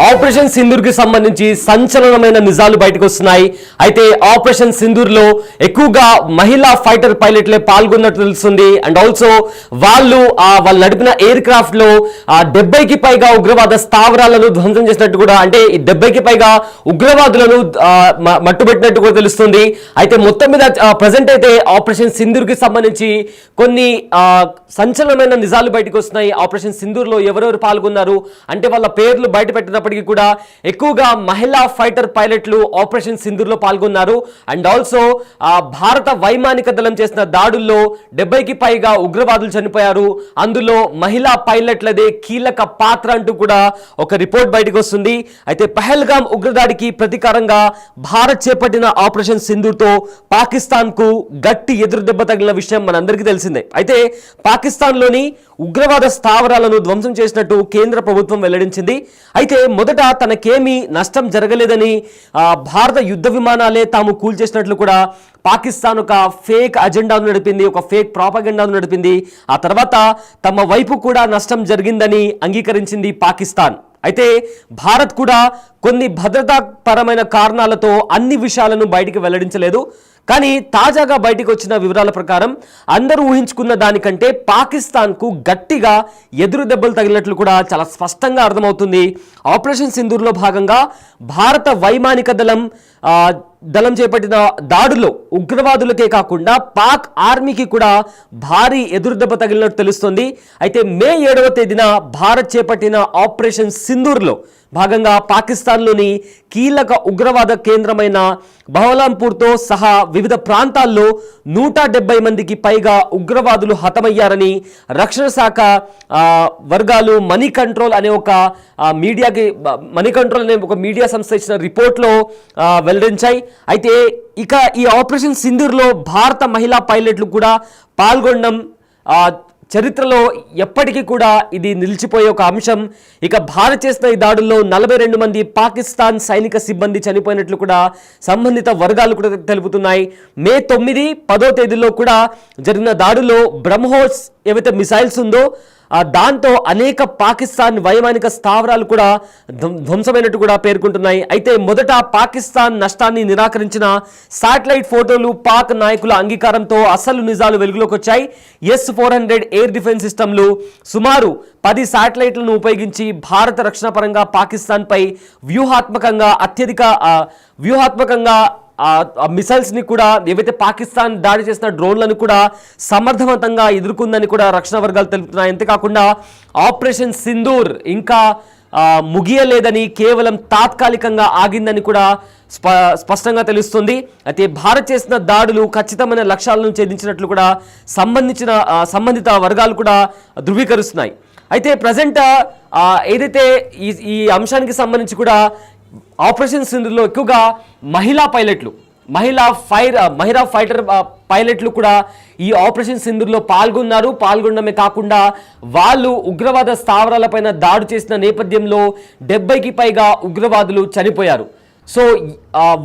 Operation Sindoor కి సంబంధించి సంచలనమైన నిజాలు బయటకు వస్తున్నాయి. అయితే ఆపరేషన్ సింధూర్ లో ఎక్కువగా మహిళా ఫైటర్ పైలట్లే పాల్గొన్నట్టు తెలుస్తుంది. అండ్ ఆల్సో వాళ్ళు నడిపిన ఎయిర్ క్రాఫ్ట్ లో 70కి పైగా ఉగ్రవాద స్థావరాలను ధ్వంసం చేసినట్టు కూడా, అంటే 70కి పైగా ఉగ్రవాదులను మట్టుబెట్టినట్టు కూడా తెలుస్తుంది. అయితే మొత్తం మీద ప్రజెంట్ అయితే ఆపరేషన్ సింధూర్ కి సంబంధించి కొన్ని సంచలనమైన నిజాలు బయటకు వస్తున్నాయి. ఆపరేషన్ సింధూర్ లో ఎవరెవరు పాల్గొన్నారు అంటే వాళ్ళ పేర్లు బయట పెట్టినప్పటికీ కూడా ఎక్కువగా మహిళా ఫైటర్ పైలట్లు ఆపరేషన్ సింధూర్ లో పాల్గొన్నారు. అండ్ ఆల్సో భారత వైమానిక దళం చేసిన దాడుల్లో 70కి పైగా ఉగ్రవాదులు చనిపోయారు. అందులో మహిళా పైలట్లదే కీలక పాత్ర అంటూ కూడా ఒక రిపోర్ట్ బయటకు వస్తుంది. అయితే పహల్గామ్ ఉగ్రదాడికి ప్రతీకారంగా భారత్ చేపట్టిన ఆపరేషన్ సింధూర్ తో పాకిస్తాన్ కు గట్టి ఎదురు దెబ్బ తగిలిన విషయం మనందరికీ తెలిసిందే. అయితే పాకిస్తాన్ లోని ఉగ్రవాద స్థావరాలను ధ్వంసం చేసినట్టు కేంద్ర ప్రభుత్వం వెల్లడించింది. అయితే మొదట తనకేమీ నష్టం జరగలేదని, భారత యుద్ధ విమానాలే తాము కూల్చేసినట్లు కూడా పాకిస్తాన్ ఒక ఫేక్ అజెండాను నడిపింది, ఒక ఫేక్ ప్రాపగెండాను నడిపింది. ఆ తర్వాత తమ వైపు కూడా నష్టం జరిగిందని అంగీకరించింది పాకిస్తాన్. అయితే భారత్ కూడా కొన్ని భద్రతాపరమైన కారణాలతో అన్ని విషయాలను బయటికి వెల్లడించలేదు. కానీ తాజాగా బయటకు వచ్చిన వివరాల ప్రకారం అందరూ ఊహించుకున్న దానికంటే పాకిస్తాన్కు గట్టిగా ఎదురు దెబ్బలు తగిలినట్లు కూడా చాలా స్పష్టంగా అర్థమవుతుంది. ఆపరేషన్ సింధూర్లో భాగంగా భారత వైమానిక దళం చేపట్టిన దాడుల్లో ఉగ్రవాదులకే కాకుండా పాక్ ఆర్మీకి కూడా భారీ ఎదురుదెబ్బ తగిలినట్టు తెలుస్తుంది. అయితే మే 7వ తేదీన భారత్ చేపట్టిన ఆపరేషన్ సింధూర్లో భాగంగా పాకిస్తాన్లోని కీలక ఉగ్రవాద కేంద్రమైన బహవల్పూర్తో సహా వివిధ ప్రాంతాల్లో 170 మందికి పైగా ఉగ్రవాదులు హతమయ్యారని రక్షణ శాఖ వర్గాలు మనీ కంట్రోల్ అనే ఒక మీడియా సంస్థ ఇచ్చిన రిపోర్ట్లో వెల్లడించాయి. అయితే ఇక ఈ ఆపరేషన్ సింధూర్లో భారత మహిళా పైలట్లు కూడా పాల్గొనడం చరిత్రలో ఎప్పటికీ కూడా ఇది నిలిచిపోయే ఒక అంశం. ఇక భారత్ చేసిన ఈ దాడుల్లో 42 మంది పాకిస్తాన్ సైనిక సిబ్బంది చనిపోయినట్లు కూడా సంబంధిత వర్గాలు కూడా తెలుపుతున్నాయి. మే 9, 10వ తేదీల్లో కూడా జరిగిన దాడుల్లో బ్రహ్మోస్ ఏవైతే మిసైల్స్ ఉందో దాంతో అనేక పాకిస్తాన్ వైమానిక స్థావరాలు కూడా ధ్వంసమైనట్టు కూడా పేర్కొంటున్నాయి. అయితే మొదట పాకిస్తాన్ నష్టాన్ని నిరాకరించిన శాటిలైట్ ఫోటోలు పాక్ నాయకుల అంగీకారంతో అసలు నిజాలు వెలుగులోకి వచ్చాయి. S-400 ఎయిర్ డిఫెన్స్ సిస్టమ్లు సుమారు 10 శాటిలైట్లను ఉపయోగించి భారత రక్షణ పరంగా పాకిస్తాన్ పై వ్యూహాత్మకంగా మిసైల్స్ ని కూడా ఏవైతే పాకిస్తాన్ దాడి చేసిన డ్రోన్లను కూడా సమర్థవంతంగా ఎదుర్కొందని కూడా రక్షణ వర్గాలు తెలుపుతున్నాయి. అంతేకాకుండా ఆపరేషన్ సింధూర్ ఇంకా ముగియలేదని, కేవలం తాత్కాలికంగా ఆగిందని కూడా స్పష్టంగా తెలుస్తుంది. అయితే భారత్ చేసిన దాడులు ఖచ్చితమైన లక్ష్యాలను ఛేదించినట్లు కూడా సంబంధిత వర్గాలు కూడా ధృవీకరిస్తున్నాయి. అయితే ప్రజెంట్ ఏదైతే ఈ అంశానికి సంబంధించి కూడా ఆపరేషన్ సింధూర్లో ఎక్కువగా మహిళా ఫైటర్ పైలట్లు కూడా ఈ ఆపరేషన్ సింధూర్లో పాల్గొనడమే కాకుండా వాళ్ళు ఉగ్రవాద స్థావరాలపైన దాడి చేసిన నేపథ్యంలో 70కి పైగా ఉగ్రవాదులు చనిపోయారు. సో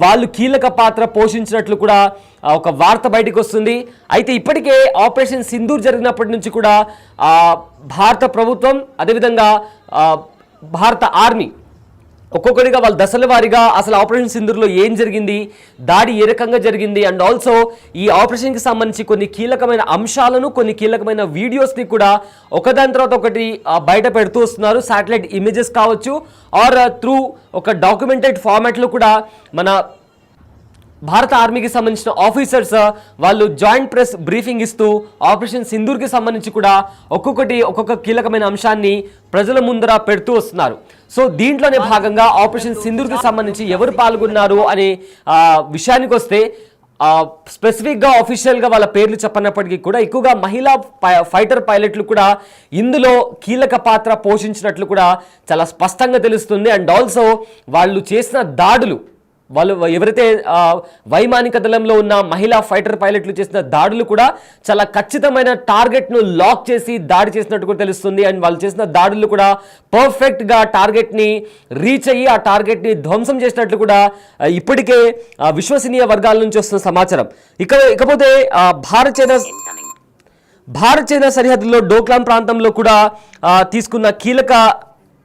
వాళ్ళు కీలక పాత్ర పోషించినట్లు కూడా ఒక వార్త బయటకు వస్తుంది. అయితే ఇప్పటికే ఆపరేషన్ సింధూర్ జరిగినప్పటి నుంచి కూడా భారత ప్రభుత్వం అదేవిధంగా భారత ఆర్మీ ఒక్కొక్కరిగా వాళ్ళ దశల వారీగా అసలు ఆపరేషన్ సింధూర్లో ఏం జరిగింది, దాడి ఏ రకంగా జరిగింది, అండ్ ఆల్సో ఈ ఆపరేషన్కి సంబంధించి కొన్ని కీలకమైన అంశాలను, కొన్ని కీలకమైన వీడియోస్ని కూడా ఒకదాని తర్వాత ఒకటి బయట పెడుతూ వస్తున్నారు. శాటిలైట్ ఇమేజెస్ కావచ్చు ఆర్ త్రూ ఒక డాక్యుమెంటెడ్ ఫార్మాట్లో కూడా మన భారత ఆర్మీకి సంబంధించిన ఆఫీసర్స్ వాళ్ళు జాయింట్ ప్రెస్ బ్రీఫింగ్ ఇస్తూ ఆపరేషన్ సింధూర్కి సంబంధించి కూడా ఒక్కొక్క కీలకమైన అంశాన్ని ప్రజల ముందర పెడుతూ వస్తున్నారు. సో దీంట్లోనే భాగంగా ఆపరేషన్ సింధూర్కి సంబంధించి ఎవరు పాల్గొన్నారు అనే విషయానికి వస్తే స్పెసిఫిక్గా ఆఫీషియల్గా వాళ్ళ పేర్లు చెప్పనప్పటికీ కూడా ఎక్కువగా మహిళా ఫైటర్ పైలట్లు కూడా ఇందులో కీలక పాత్ర పోషించినట్లు కూడా చాలా స్పష్టంగా తెలుస్తుంది. అండ్ ఆల్సో వాళ్ళు చేసిన దాడులు, వాళ్ళు ఎవరైతే వైమానిక దళంలో ఉన్న మహిళా ఫైటర్ పైలట్లు చేసిన దాడులు కూడా చాలా ఖచ్చితమైన టార్గెట్ను లాక్ చేసి దాడి చేసినట్టు కూడా తెలుస్తుంది. అండ్ వాళ్ళు చేసిన దాడులు కూడా పర్ఫెక్ట్గా టార్గెట్ని రీచ్ అయ్యి ఆ టార్గెట్ని ధ్వంసం చేసినట్లు కూడా ఇప్పటికే విశ్వసనీయ వర్గాల నుంచి వస్తున్న సమాచారం. ఇకపోతే భారత్ చైనా సరిహద్దులో డోక్లాం ప్రాంతంలో కూడా తీసుకున్న కీలక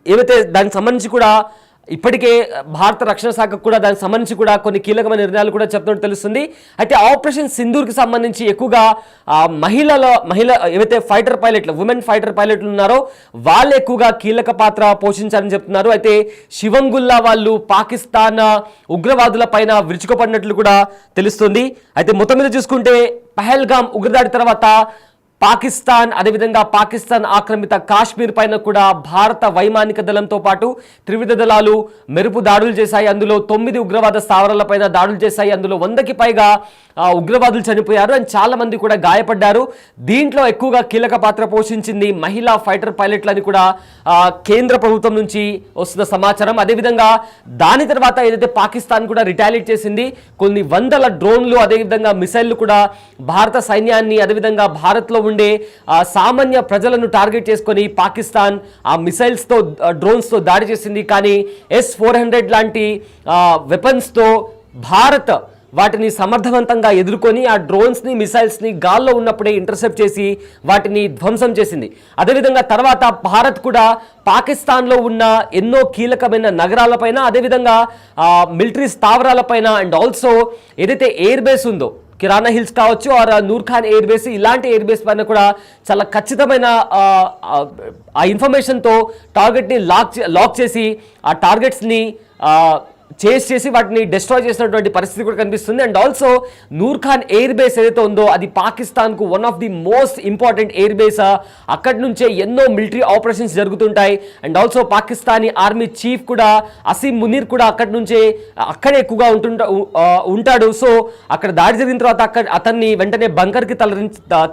ఏవైతే దానికి సంబంధించి కూడా ఇప్పటికే భారత రక్షణ శాఖకు కూడా దానికి సంబంధించి కూడా కొన్ని కీలకమైన నిర్ణయాలు కూడా చెప్తున్నట్టు తెలుస్తుంది. అయితే ఆపరేషన్ సింధూర్కి సంబంధించి ఎక్కువగా మహిళ ఏవైతే ఫైటర్ పైలట్లు, ఉమెన్ ఫైటర్ పైలట్లు ఉన్నారో వాళ్ళు ఎక్కువగా కీలక పాత్ర పోషించారని చెప్తున్నారు. అయితే శివంగుల్లా వాళ్ళు పాకిస్తాన్ ఉగ్రవాదుల పైన విరుచుకుపడినట్లు కూడా తెలుస్తుంది. అయితే మొత్తం మీద చూసుకుంటే పహల్గామ్ ఉగ్రదాడి తర్వాత పాకిస్తాన్, అదేవిధంగా పాకిస్తాన్ ఆక్రమిత కాశ్మీర్ పైన కూడా భారత వైమానిక దళంతో పాటు త్రివిధ దళాలు మెరుపు దాడులు చేశాయి. అందులో 9 ఉగ్రవాద స్థావరాలపైన దాడులు చేశాయి. అందులో 100కి పైగా ఉగ్రవాదులు చనిపోయారు అండ్ చాలా మంది కూడా గాయపడ్డారు. దీంట్లో ఎక్కువగా కీలక పాత్ర పోషించింది మహిళా ఫైటర్ పైలట్లని కూడా కేంద్ర ప్రభుత్వం నుంచి వస్తున్న సమాచారం. అదేవిధంగా దాని తర్వాత ఏదైతే పాకిస్తాన్ కూడా రిటాలియేట్ చేసింది, కొన్ని వందల డ్రోన్లు అదేవిధంగా మిసైళ్లు కూడా భారత సైన్యాన్ని అదేవిధంగా భారత్లో ఉండే సామాన్య ప్రజలను టార్గెట్ చేసుకొని పాకిస్తాన్ ఆ మిసైల్స్తో డ్రోన్స్తో దాడి చేసింది. కానీ S-400 లాంటి వెపన్స్తో భారత్ వాటిని సమర్థవంతంగా ఎదుర్కొని ఆ డ్రోన్స్ని మిసైల్స్ని గాల్లో ఉన్నప్పుడే ఇంటర్సెప్ట్ చేసి వాటిని ధ్వంసం చేసింది. అదేవిధంగా తర్వాత భారత్ కూడా పాకిస్తాన్లో ఉన్న ఎన్నో కీలకమైన నగరాలపైన అదేవిధంగా మిలిటరీ స్థావరాలపైన అండ్ ఆల్సో ఏదైతే ఎయిర్ బేస్ ఉందో కిరాణా హిల్స్ కావచ్చు ఆర్ నూర్ఖాన్ ఎయిర్ బేస్, ఇలాంటి ఎయిర్ బేస్ పైన కూడా చాలా ఖచ్చితమైన ఆ ఇన్ఫర్మేషన్తో టార్గెట్ని లాక్ చేసి ఆ టార్గెట్స్ని చేసి వాటిని డిస్ట్రాయ్ చేసినటువంటి పరిస్థితి కూడా కనిపిస్తుంది. And also Nur Khan air base ఏదైతే ఉందో అది పాకిస్తాన్కు one of the most important air base. అక్కడి నుంచే ఎన్నో మిలిటరీ ఆపరేషన్స్ జరుగుతుంటాయి. And also Pakistani army chief కూడా అసీం మునీర్ కూడా అక్కడే ఎక్కువగా ఉంటాడు. సో అక్కడ దాడి జరిగిన తర్వాత అతన్ని వెంటనే బంకర్కి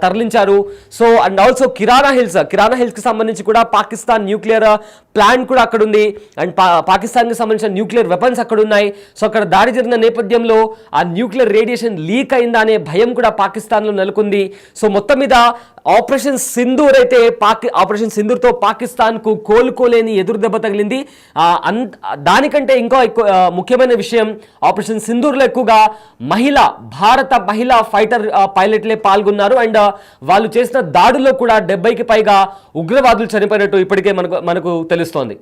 తరలించారు. సో అండ్ ఆల్సో కిరాణా హిల్స్కి సంబంధించి కూడా పాకిస్తాన్ న్యూక్లియర్ ప్లాంట్ కూడా అక్కడ ఉంది అండ్ పాకిస్తాన్కి సంబంధించిన న్యూక్లియర్ వెపన్స్ అక్కడ ఉన్నాయి. సో అక్కడ దాడి జరిగిన నేపథ్యంలో ఆ న్యూక్లియర్ రేడియేషన్ లీక్ అయిందా అనే భయం కూడా పాకిస్తాన్లో నెలకొంది. సో మొత్తం మీద ఆపరేషన్ సింధూర్తో పాకిస్తాన్కు కోలుకోలేని ఎదురు దెబ్బ తగిలింది. దానికంటే ఇంకా ముఖ్యమైన విషయం ఆపరేషన్ సింధూర్లో ఎక్కువగా భారత మహిళా ఫైటర్ పైలట్లే పాల్గొన్నారు. అండ్ వాళ్ళు చేసిన దాడుల్లో కూడా 70కి పైగా ఉగ్రవాదులు చనిపోయినట్టు ఇప్పటికే మనకు తెలుస్తోంది.